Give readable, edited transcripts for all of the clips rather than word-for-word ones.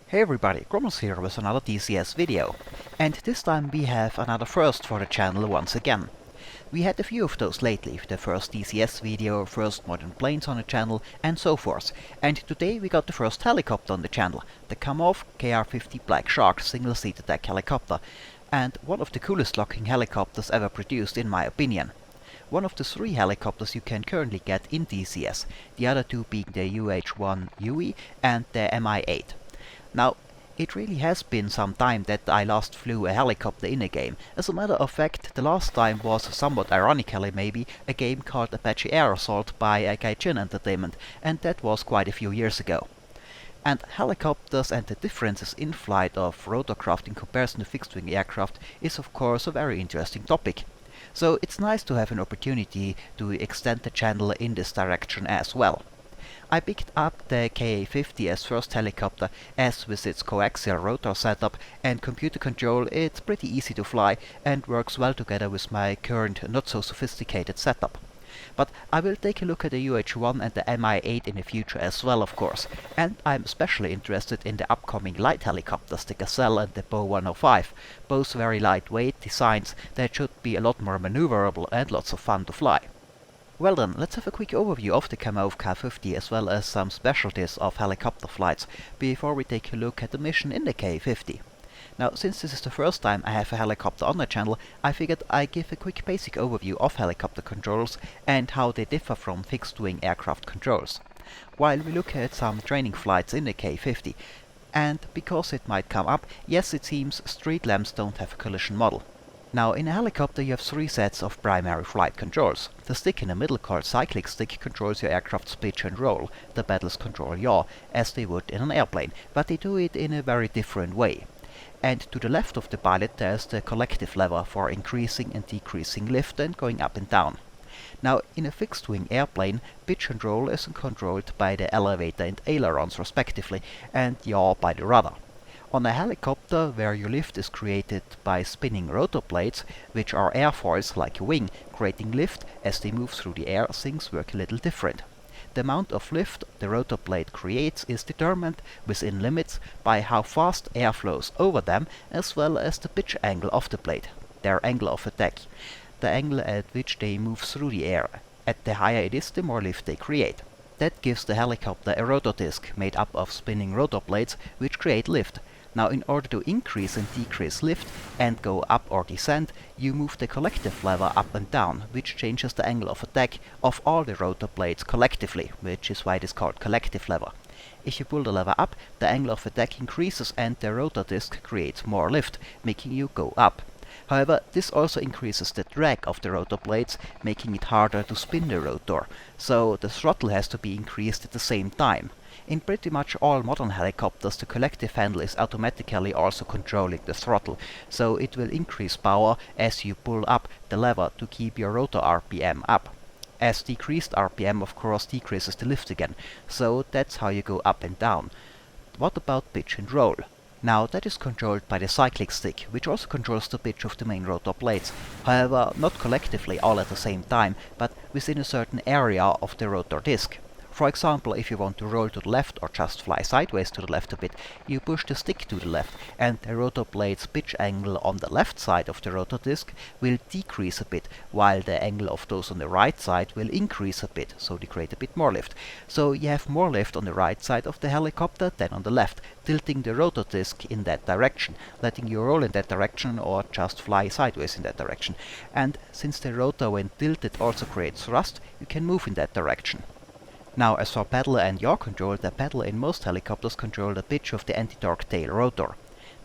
Hey everybody, Gromos here with another DCS video. And this time we have another first for the channel once again. We had a few of those lately, the first DCS video, first modern planes on the channel, and so forth. And today we got the first helicopter on the channel, the Ka-50 Black Shark single-seater deck helicopter, and one of the coolest looking helicopters ever produced in my opinion. One of the three helicopters you can currently get in DCS, the other two being the UH-1 UE and the Mi-8. Now, it really has been some time that I last flew a helicopter in a game. As a matter of fact, the last time was, somewhat ironically maybe, a game called Apache Air Assault by Gaijin Entertainment, and that was quite a few years ago. And helicopters and the differences in flight of rotorcraft in comparison to fixed-wing aircraft is of course a very interesting topic. So it's nice to have an opportunity to extend the channel in this direction as well. I picked up the Ka-50 as first helicopter, as with its coaxial rotor setup and computer control it's pretty easy to fly and works well together with my current not so sophisticated setup. But I will take a look at the UH-1 and the Mi-8 in the future as well, of course, and I'm especially interested in the upcoming light helicopters, the Gazelle and the Bo 105, both very lightweight designs that should be a lot more maneuverable and lots of fun to fly. Well then, let's have a quick overview of the Ka-50 as well as some specialties of helicopter flights before we take a look at the mission in the Ka-50. Now, since this is the first time I have a helicopter on the channel, I figured I'd give a quick basic overview of helicopter controls and how they differ from fixed-wing aircraft controls, while we look at some training flights in the Ka-50. And because it might come up, yes, it seems street lamps don't have a collision model. Now, in a helicopter you have three sets of primary flight controls. The stick in the middle, called cyclic stick, controls your aircraft's pitch and roll. The pedals control yaw, as they would in an airplane, but they do it in a very different way. And to the left of the pilot there's the collective lever for increasing and decreasing lift and going up and down. Now, in a fixed-wing airplane, pitch and roll is controlled by the elevator and ailerons respectively, and yaw by the rudder. On a helicopter, where your lift is created by spinning rotor blades, which are airfoils like a wing, creating lift as they move through the air, things work a little different. The amount of lift the rotor blade creates is determined within limits by how fast air flows over them, as well as the pitch angle of the blade, their angle of attack, the angle at which they move through the air. At the higher it is, the more lift they create. That gives the helicopter a rotor disc made up of spinning rotor blades which create lift. Now, in order to increase and decrease lift and go up or descend, you move the collective lever up and down, which changes the angle of attack of all the rotor blades collectively, which is why it is called collective lever. If you pull the lever up, the angle of attack increases and the rotor disc creates more lift, making you go up. However, this also increases the drag of the rotor blades, making it harder to spin the rotor, so the throttle has to be increased at the same time. In pretty much all modern helicopters, the collective handle is automatically also controlling the throttle, so it will increase power as you pull up the lever to keep your rotor RPM up. As decreased RPM of course decreases the lift again, so that's how you go up and down. What about pitch and roll? Now, that is controlled by the cyclic stick, which also controls the pitch of the main rotor blades. However, not collectively all at the same time, but within a certain area of the rotor disc. For example, if you want to roll to the left or just fly sideways to the left a bit, you push the stick to the left, and the rotor blade's pitch angle on the left side of the rotor disc will decrease a bit, while the angle of those on the right side will increase a bit, so they create a bit more lift. So you have more lift on the right side of the helicopter than on the left, tilting the rotor disc in that direction, letting you roll in that direction or just fly sideways in that direction. And since the rotor, when tilted, also creates thrust, you can move in that direction. Now, as for pedal and yaw control, the pedal in most helicopters control the pitch of the anti-torque tail rotor.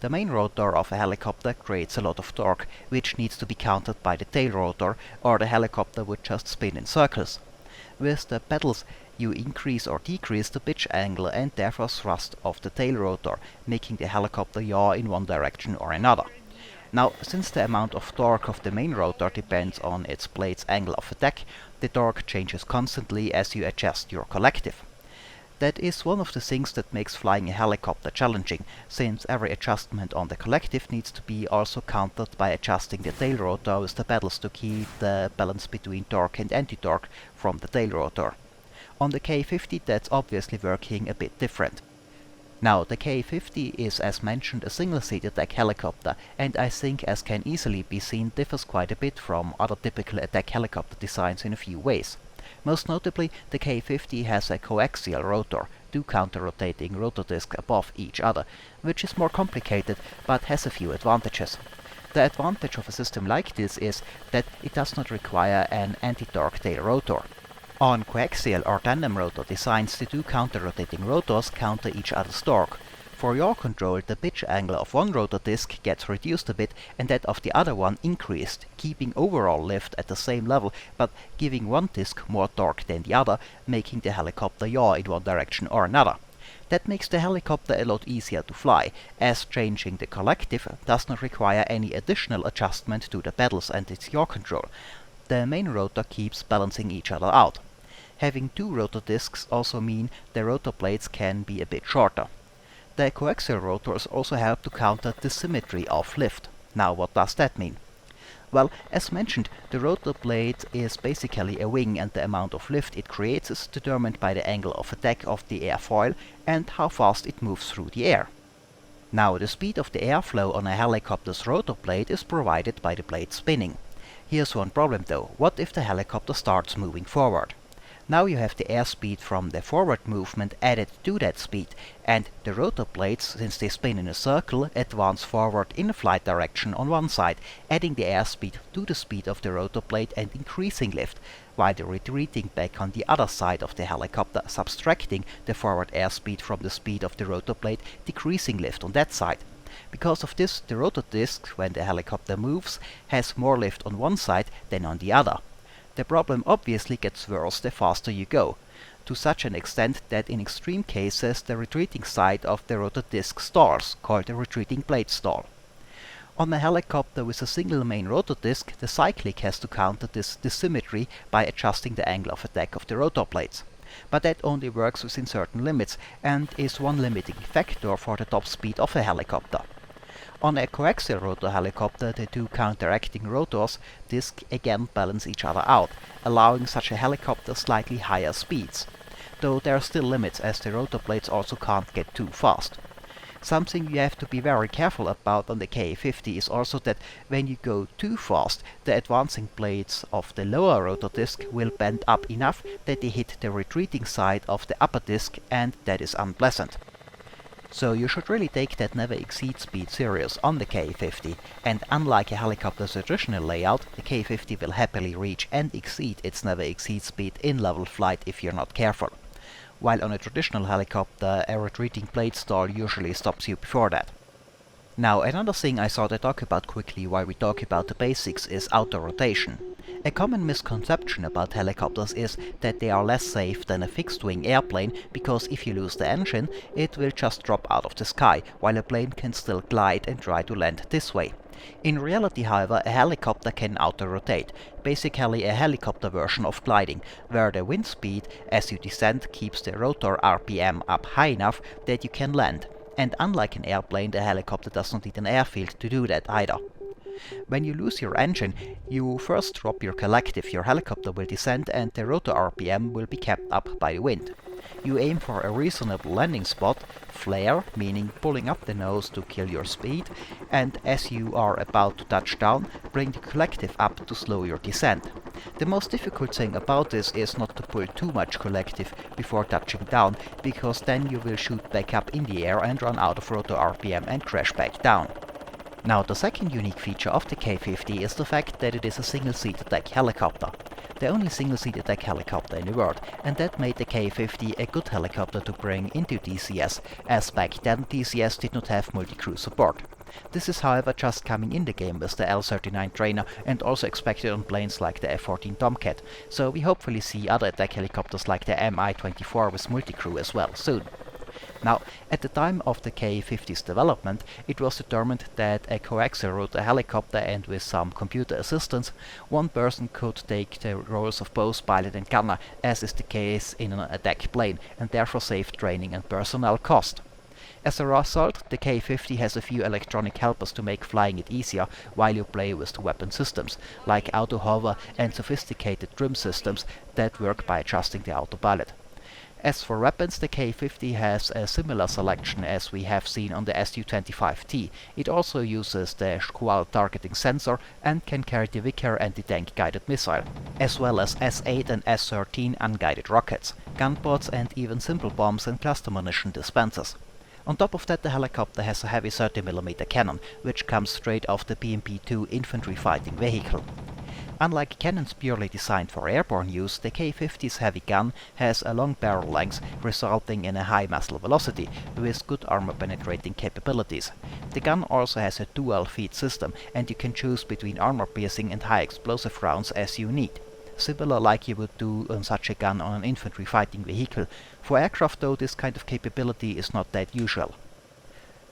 The main rotor of a helicopter creates a lot of torque, which needs to be countered by the tail rotor, or the helicopter would just spin in circles. With the pedals, you increase or decrease the pitch angle and therefore thrust of the tail rotor, making the helicopter yaw in one direction or another. Now, since the amount of torque of the main rotor depends on its blade's angle of attack, the torque changes constantly as you adjust your collective. That is one of the things that makes flying a helicopter challenging, since every adjustment on the collective needs to be also countered by adjusting the tail rotor with the pedals to keep the balance between torque and anti-torque from the tail rotor. On the Ka-50 that's obviously working a bit different. Now, the Ka-50 is, as mentioned, a single-seat attack helicopter, and I think, as can easily be seen, differs quite a bit from other typical attack helicopter designs in a few ways. Most notably, the Ka-50 has a coaxial rotor, two counter-rotating rotor discs above each other, which is more complicated but has a few advantages. The advantage of a system like this is that it does not require an anti-torque tail rotor. On coaxial or tandem rotor designs, the two counter-rotating rotors counter each other's torque. For yaw control, the pitch angle of one rotor disc gets reduced a bit and that of the other one increased, keeping overall lift at the same level but giving one disc more torque than the other, making the helicopter yaw in one direction or another. That makes the helicopter a lot easier to fly, as changing the collective does not require any additional adjustment to the pedals and its yaw control. The main rotor keeps balancing each other out. Having two rotor discs also mean the rotor blades can be a bit shorter. The coaxial rotors also help to counter the symmetry of lift. Now, what does that mean? Well, as mentioned, the rotor blade is basically a wing, and the amount of lift it creates is determined by the angle of attack of the airfoil and how fast it moves through the air. Now, the speed of the airflow on a helicopter's rotor blade is provided by the blade spinning. Here's one problem though: what if the helicopter starts moving forward? Now you have the airspeed from the forward movement added to that speed, and the rotor blades, since they spin in a circle, advance forward in a flight direction on one side, adding the airspeed to the speed of the rotor blade and increasing lift, while the retreating back on the other side of the helicopter, subtracting the forward airspeed from the speed of the rotor blade, decreasing lift on that side. Because of this, the rotor disc, when the helicopter moves, has more lift on one side than on the other. The problem obviously gets worse the faster you go, to such an extent that in extreme cases the retreating side of the rotor disc stalls, called a retreating blade stall. On a helicopter with a single main rotor disc, the cyclic has to counter this dissymmetry by adjusting the angle of attack of the rotor blades. But that only works within certain limits, and is one limiting factor for the top speed of a helicopter. On a coaxial rotor helicopter, the two counteracting rotors disc again balance each other out, allowing such a helicopter slightly higher speeds, though there are still limits, as the rotor blades also can't get too fast. Something you have to be very careful about on the Ka-50 is also that when you go too fast, the advancing blades of the lower rotor disc will bend up enough that they hit the retreating side of the upper disc, and that is unpleasant. So you should really take that never exceed speed serious on the Ka-50, and unlike a helicopter's traditional layout, the Ka-50 will happily reach and exceed its never exceed speed in level flight if you're not careful. While on a traditional helicopter, a retreating blade stall usually stops you before that. Now, another thing I thought I'd talk about quickly while we talk about the basics is auto-rotation. A common misconception about helicopters is that they are less safe than a fixed-wing airplane, because if you lose the engine, it will just drop out of the sky, while a plane can still glide and try to land this way. In reality, however, a helicopter can auto-rotate, basically a helicopter version of gliding, where the wind speed as you descend keeps the rotor RPM up high enough that you can land. And unlike an airplane, the helicopter does not need an airfield to do that either. When you lose your engine, you first drop your collective, your helicopter will descend and the rotor RPM will be kept up by the wind. You aim for a reasonable landing spot, flare, meaning pulling up the nose to kill your speed, and as you are about to touch down, bring the collective up to slow your descent. The most difficult thing about this is not to pull too much collective before touching down, because then you will shoot back up in the air and run out of rotor RPM and crash back down. Now, the second unique feature of the Ka-50 is the fact that it is a single-seat attack helicopter. The only single-seat attack helicopter in the world, and that made the Ka-50 a good helicopter to bring into DCS, as back then DCS did not have multi-crew support. This is however just coming in the game with the L-39 trainer, and also expected on planes like the F-14 Tomcat, so we hopefully see other attack helicopters like the Mi-24 with multi-crew as well soon. Now, at the time of the Ka-50's development, it was determined that a coaxial rotor helicopter, and with some computer assistance, one person could take the roles of both pilot and gunner, as is the case in an attack plane, and therefore save training and personnel cost. As a result, the Ka-50 has a few electronic helpers to make flying it easier while you play with the weapon systems, like auto hover and sophisticated trim systems that work by adjusting the autopilot. As for weapons, the Ka-50 has a similar selection as we have seen on the Su-25T. It also uses the Squall targeting sensor and can carry the Vickers anti-tank guided missile, as well as S-8 and S-13 unguided rockets, gunboats and even simple bombs and cluster munition dispensers. On top of that, the helicopter has a heavy 30mm cannon, which comes straight off the BMP-2 infantry fighting vehicle. Unlike cannons purely designed for airborne use, the Ka-50's heavy gun has a long barrel length, resulting in a high muzzle velocity, with good armor-penetrating capabilities. The gun also has a dual feed system, and you can choose between armor-piercing and high-explosive rounds as you need, similar like you would do on such a gun on an infantry fighting vehicle. For aircraft though, this kind of capability is not that usual.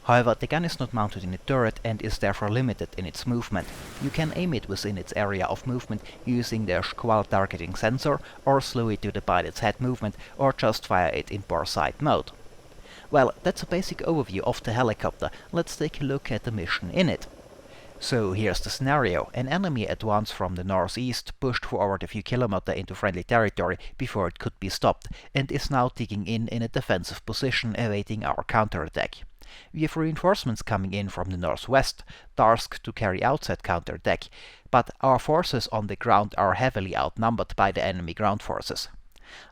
However, the gun is not mounted in a turret and is therefore limited in its movement. You can aim it within its area of movement using the Squall targeting sensor, or slow it to the pilot's head movement, or just fire it in bore sight mode. Well, that's a basic overview of the helicopter. Let's take a look at the mission in it. So here's the scenario. An enemy advanced from the northeast, pushed forward a few kilometers into friendly territory before it could be stopped, and is now digging in a defensive position awaiting our counterattack. We have reinforcements coming in from the northwest, tasked to carry out said counterattack, but our forces on the ground are heavily outnumbered by the enemy ground forces.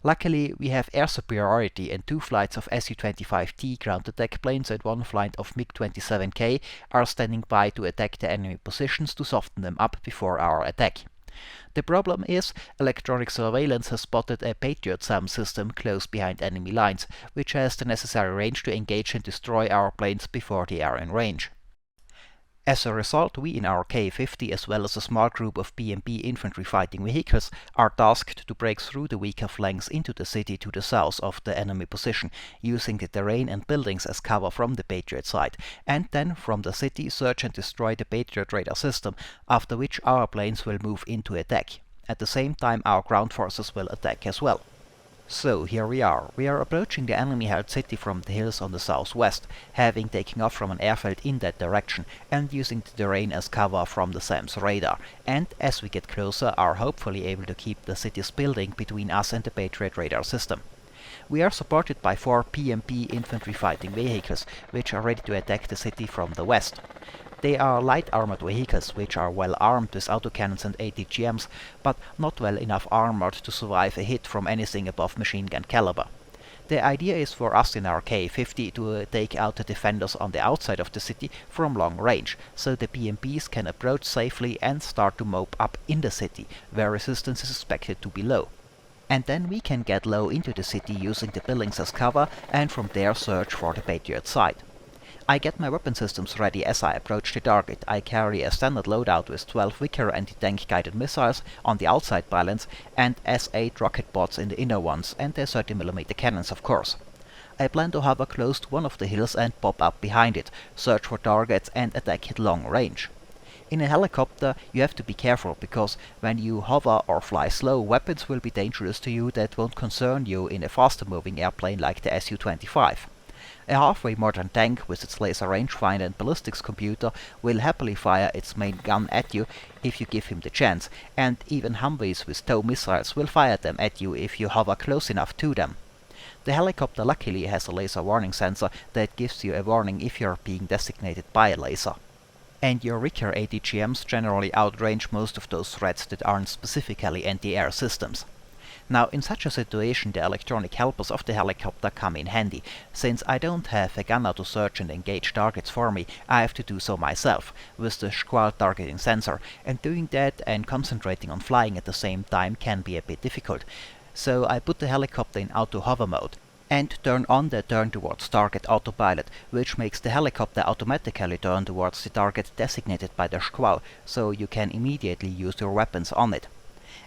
Luckily, we have air superiority, and 2 flights of Su-25T ground attack planes and 1 flight of MiG-27K are standing by to attack the enemy positions to soften them up before our attack. The problem is, electronic surveillance has spotted a Patriot Missile system close behind enemy lines, which has the necessary range to engage and destroy our planes before they are in range. As a result, we in our Ka-50 as well as a small group of BMP infantry fighting vehicles are tasked to break through the weaker flanks into the city to the south of the enemy position, using the terrain and buildings as cover from the Patriot side, and then from the city search and destroy the Patriot radar system, after which our planes will move into attack. At the same time, our ground forces will attack as well. So here we are. We are approaching the enemy-held city from the hills on the southwest, having taken off from an airfield in that direction and using the terrain as cover from the SAM's radar, and as we get closer are hopefully able to keep the city's building between us and the Patriot radar system. We are supported by 4 PMP infantry fighting vehicles, which are ready to attack the city from the west. They are light armored vehicles, which are well armed with autocannons and ATGMs, but not well enough armored to survive a hit from anything above machine gun caliber. The idea is for us in our Ka-50 to take out the defenders on the outside of the city from long range, so the PMPs can approach safely and start to mope up in the city, where resistance is expected to be low. And then we can get low into the city using the buildings as cover, and from there search for the Patriot side. I get my weapon systems ready as I approach the target. I carry a standard loadout with 12 Vickers anti-tank guided missiles on the outside pylons and S-8 rocket bots in the inner ones, and their 30mm cannons of course. I plan to hover close to one of the hills and pop up behind it, search for targets and attack at long range. In a helicopter you have to be careful, because when you hover or fly slow, weapons will be dangerous to you that won't concern you in a faster moving airplane like the Su-25. A halfway modern tank with its laser rangefinder and ballistics computer will happily fire its main gun at you if you give him the chance, and even Humvees with tow missiles will fire them at you if you hover close enough to them. The helicopter luckily has a laser warning sensor that gives you a warning if you're being designated by a laser. And your Vickers ATGMs generally outrange most of those threats that aren't specifically anti-air systems. Now, in such a situation, the electronic helpers of the helicopter come in handy. Since I don't have a gunner to search and engage targets for me, I have to do so myself, with the Squall targeting sensor, and doing that and concentrating on flying at the same time can be a bit difficult. So I put the helicopter in auto hover mode, and turn on the turn towards target autopilot, which makes the helicopter automatically turn towards the target designated by the Squall, so you can immediately use your weapons on it.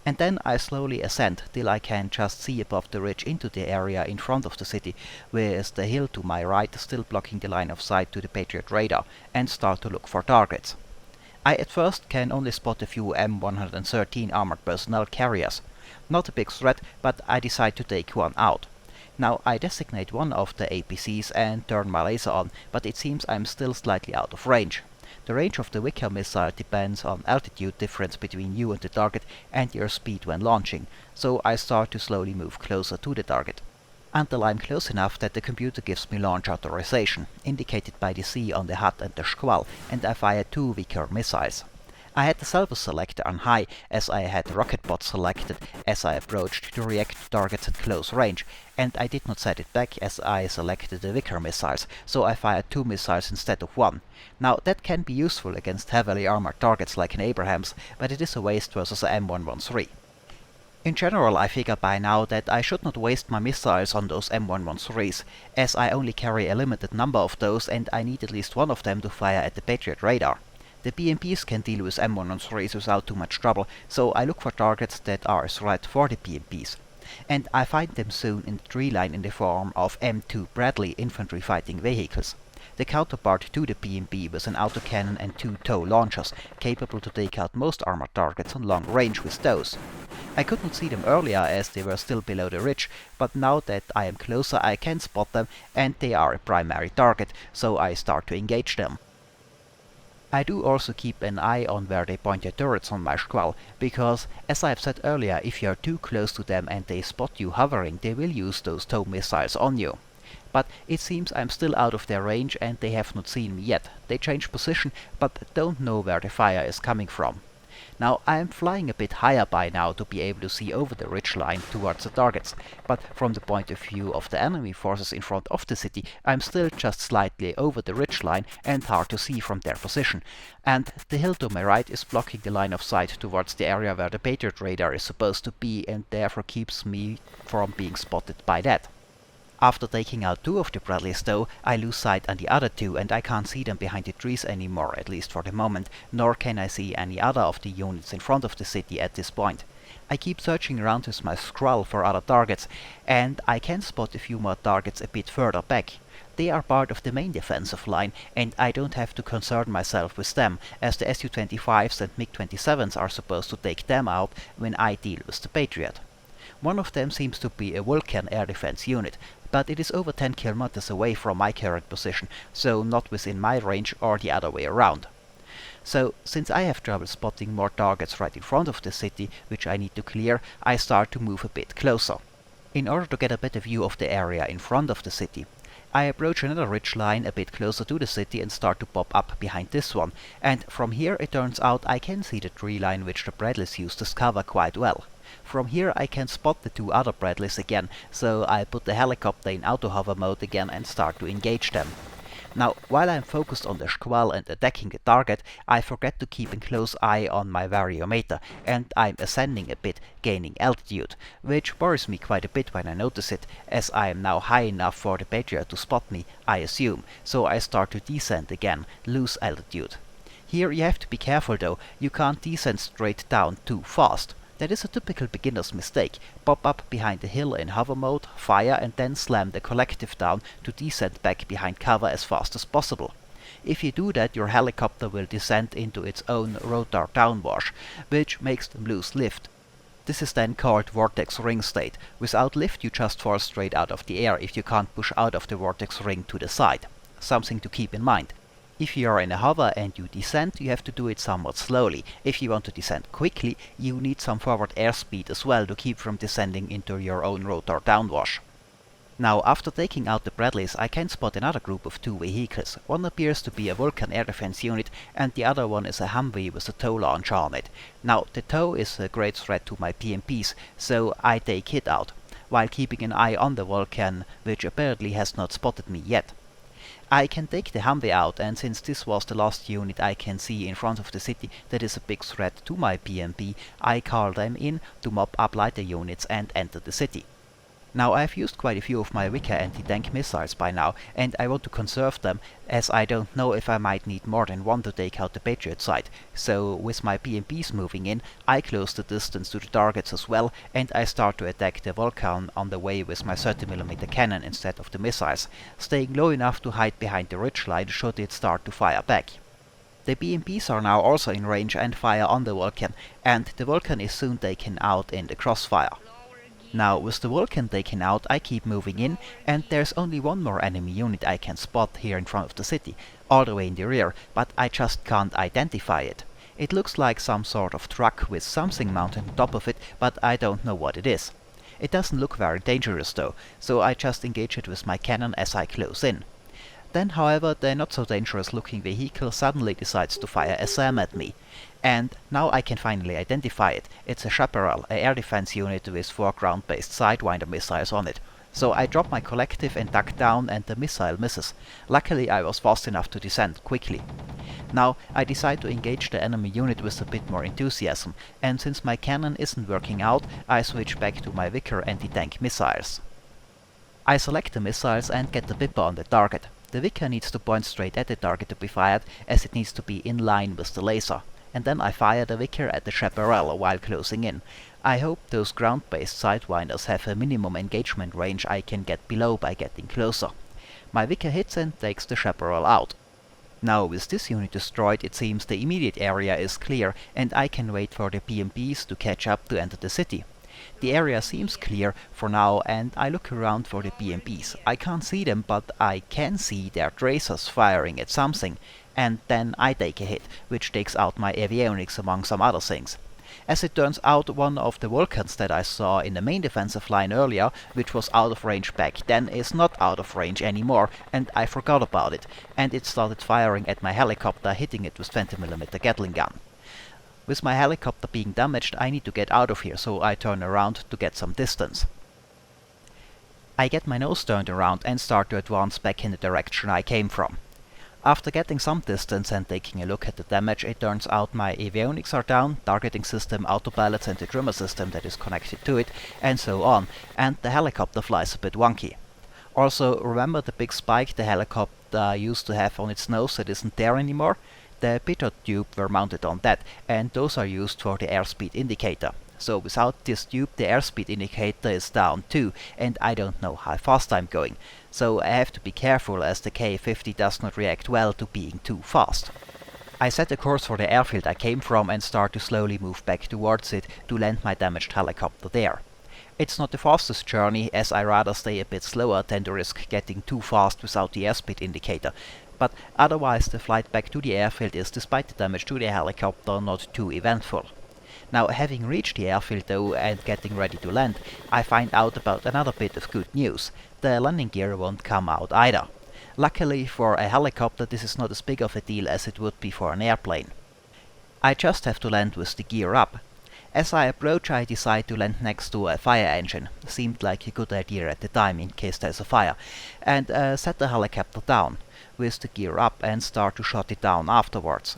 And then I slowly ascend till I can just see above the ridge into the area in front of the city, with the hill to my right still blocking the line of sight to the Patriot radar, and start to look for targets. I at first can only spot a few M113 armored personnel carriers. Not a big threat, but I decide to take one out. Now I designate one of the APCs and turn my laser on, but it seems I'm still slightly out of range. The range of the Vickers missile depends on altitude difference between you and the target and your speed when launching, so I start to slowly move closer to the target. until I'm close enough that the computer gives me launch authorization, indicated by the C on the HUD and the squall, and I fire 2 weaker missiles. I had the salvo selector on high, as I had the rocket pod selected as I approached to react to targets at close range, and I did not set it back as I selected the weaker missiles, so I fired 2 missiles instead of 1. Now that can be useful against heavily armored targets like an Abrams, but it is a waste versus a M113. In general, I figure by now that I should not waste my missiles on those M113s, as I only carry a limited number of those and I need at least one of them to fire at the Patriot radar. The BMPs can deal with M113s without too much trouble, so I look for targets that are a threat for the BMPs. And I find them soon in the tree line in the form of M2 Bradley infantry fighting vehicles, the counterpart to the BMP with an autocannon and 2 tow launchers, capable to take out most armored targets on long range with those. I could not see them earlier as they were still below the ridge, but now that I am closer I can spot them and they are a primary target, so I start to engage them. I do also keep an eye on where they point their turrets on my squall, because, as I have said earlier, if you are too close to them and they spot you hovering, they will use those tow missiles on you. But it seems I'm still out of their range and they have not seen me yet. They change position, but don't know where the fire is coming from. Now I am flying a bit higher by now to be able to see over the ridgeline towards the targets, but from the point of view of the enemy forces in front of the city, I'm still just slightly over the ridgeline and hard to see from their position, and the hill to my right is blocking the line of sight towards the area where the Patriot radar is supposed to be and therefore keeps me from being spotted by that. After taking out 2 of the Bradleys though, I lose sight on the other 2 and I can't see them behind the trees anymore, at least for the moment, nor can I see any other of the units in front of the city at this point. I keep searching around with my scroll for other targets, and I can spot a few more targets a bit further back. They are part of the main defensive line, and I don't have to concern myself with them, as the Su-25s and MiG-27s are supposed to take them out when I deal with the Patriot. One of them seems to be a Vulcan air defense unit, but it is over 10 kilometers away from my current position, so not within my range or the other way around. So, since I have trouble spotting more targets right in front of the city, which I need to clear, I start to move a bit closer. In order to get a better view of the area in front of the city, I approach another ridge line a bit closer to the city and start to pop up behind this one, and from here it turns out I can see the tree line which the Bradleys used as cover quite well. From here I can spot the 2 other Bradleys again, so I put the helicopter in auto hover mode again and start to engage them. Now, while I'm focused on the squall and attacking the target, I forget to keep a close eye on my variometer, and I'm ascending a bit, gaining altitude, which worries me quite a bit when I notice it, as I am now high enough for the Patriot to spot me, I assume, so I start to descend again, lose altitude. Here you have to be careful though, you can't descend straight down too fast. That is a typical beginner's mistake. Pop up behind the hill in hover mode, fire and then slam the collective down to descend back behind cover as fast as possible. If you do that, your helicopter will descend into its own rotor downwash, which makes them lose lift. This is then called vortex ring state. Without lift you just fall straight out of the air if you can't push out of the vortex ring to the side. Something to keep in mind. If you are in a hover and you descend, you have to do it somewhat slowly. If you want to descend quickly, you need some forward airspeed as well to keep from descending into your own rotor downwash. Now, after taking out the Bradleys, I can spot another group of 2 vehicles. One appears to be a Vulcan air defense unit, and the other one is a Humvee with a tow launcher on it. Now, the tow is a great threat to my PMPs, so I take it out, while keeping an eye on the Vulcan, which apparently has not spotted me yet. I can take the Humvee out, and since this was the last unit I can see in front of the city that is a big threat to my PMP, I call them in to mop up lighter units and enter the city. Now, I've used quite a few of my Wika anti-tank missiles by now, and I want to conserve them, as I don't know if I might need more than one to take out the Patriot side. So, with my PMPs moving in, I close the distance to the targets as well, and I start to attack the Vulcan on the way with my 30mm cannon instead of the missiles, staying low enough to hide behind the ridgeline should it start to fire back. The BMPs are now also in range and fire on the Vulcan, and the Vulcan is soon taken out in the crossfire. Now, with the Vulcan taken out, I keep moving in, and there's only one more enemy unit I can spot here in front of the city, all the way in the rear, but I just can't identify it. It looks like some sort of truck with something mounted on top of it, but I don't know what it is. It doesn't look very dangerous though, so I just engage it with my cannon as I close in. Then, however, the not so dangerous looking vehicle suddenly decides to fire a SAM at me. And now I can finally identify it. It's a Chaparral, an air defense unit with 4 ground-based Sidewinder missiles on it. So I drop my collective and duck down, and the missile misses. Luckily I was fast enough to descend quickly. Now I decide to engage the enemy unit with a bit more enthusiasm, and since my cannon isn't working out, I switch back to my Vickers anti-tank missiles. I select the missiles and get the Bipper on the target. The Vickers needs to point straight at the target to be fired, as it needs to be in line with the laser. And then I fire the Vickers at the Chaparral while closing in. I hope those ground-based Sidewinders have a minimum engagement range I can get below by getting closer. My Vickers hits and takes the Chaparral out. Now with this unit destroyed, it seems the immediate area is clear and I can wait for the PMPs to catch up to enter the city. The area seems clear for now and I look around for the PMPs. I can't see them, but I can see their tracers firing at something, and then I take a hit, which takes out my avionics among some other things. As it turns out, one of the Vulcans that I saw in the main defensive line earlier, which was out of range back then, is not out of range anymore, and I forgot about it, and it started firing at my helicopter, hitting it with 20mm Gatling gun. With my helicopter being damaged, I need to get out of here, so I turn around to get some distance. I get my nose turned around and start to advance back in the direction I came from. After getting some distance and taking a look at the damage, it turns out my avionics are down, targeting system, autopilots and the trimmer system that is connected to it, and so on, and the helicopter flies a bit wonky. Also, remember the big spike the helicopter used to have on its nose that isn't there anymore? The pitot tube were mounted on that, and those are used for the airspeed indicator. So without this tube the airspeed indicator is down too, and I don't know how fast I'm going. So I have to be careful as the Ka-50 does not react well to being too fast. I set a course for the airfield I came from and start to slowly move back towards it to land my damaged helicopter there. It's not the fastest journey, as I rather stay a bit slower than to risk getting too fast without the airspeed indicator, but otherwise the flight back to the airfield is, despite the damage to the helicopter, not too eventful. Now, having reached the airfield though and getting ready to land, I find out about another bit of good news. The landing gear won't come out either. Luckily for a helicopter this is not as big of a deal as it would be for an airplane. I just have to land with the gear up. As I approach, I decide to land next to a fire engine. Seemed like a good idea at the time in case there's a fire, and set the helicopter down with the gear up and start to shut it down afterwards.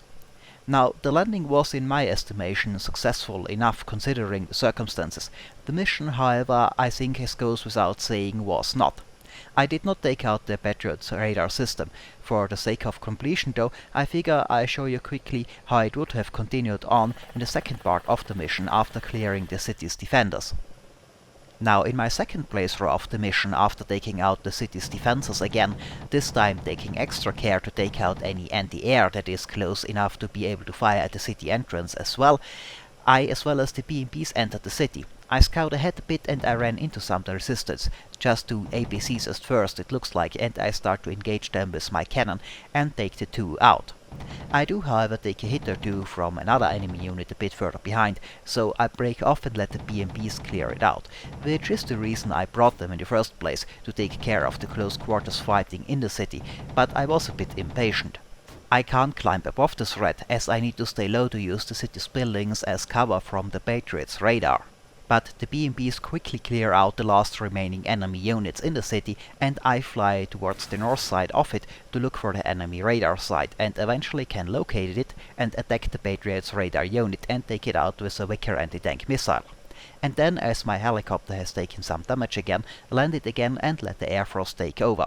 Now, the landing was in my estimation successful enough considering the circumstances. The mission, however, I think as goes without saying, was not. I did not take out the Patriot radar system. For the sake of completion though, I figure I show you quickly how it would have continued on in the second part of the mission after clearing the city's defenders. Now, in my second playthrough of the mission, after taking out the city's defenses again, this time taking extra care to take out any anti-air that is close enough to be able to fire at the city entrance as well, I as well as the BMPs entered the city. I scout ahead a bit and I ran into some resistance, just 2 APCs at first it looks like, and I start to engage them with my cannon and take the 2 out. I do however take a hit or 2 from another enemy unit a bit further behind, so I break off and let the BMPs clear it out, which is the reason I brought them in the first place, to take care of the close quarters fighting in the city, but I was a bit impatient. I can't climb above the threat, as I need to stay low to use the city's buildings as cover from the Patriot's radar. But the BMPs quickly clear out the last remaining enemy units in the city, and I fly towards the north side of it to look for the enemy radar site, and eventually can locate it and attack the Patriot's radar unit and take it out with a Vickers anti-tank missile. And then, as my helicopter has taken some damage again, land it again and let the Air Force take over.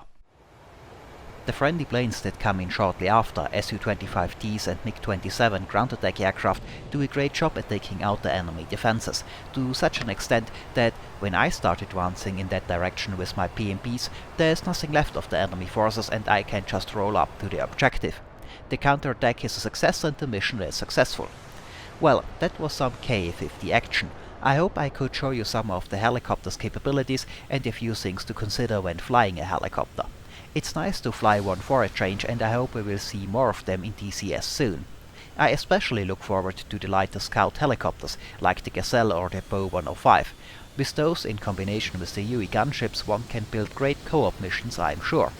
The friendly planes that come in shortly after, Su-25Ts and MiG-27 ground attack aircraft, do a great job at taking out the enemy defenses, to such an extent that when I start advancing in that direction with my PMPs, there is nothing left of the enemy forces and I can just roll up to the objective. The counterattack is a success and the mission is successful. Well, that was some Ka-50 action. I hope I could show you some of the helicopter's capabilities and a few things to consider when flying a helicopter. It's nice to fly one for a change, and I hope we will see more of them in DCS soon. I especially look forward to the lighter scout helicopters, like the Gazelle or the Bo 105. With those in combination with the UE gunships, one can build great co-op missions, I'm sure.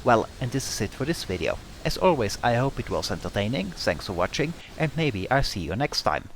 Well, and this is it for this video. As always, I hope it was entertaining, thanks for watching, and maybe I'll see you next time.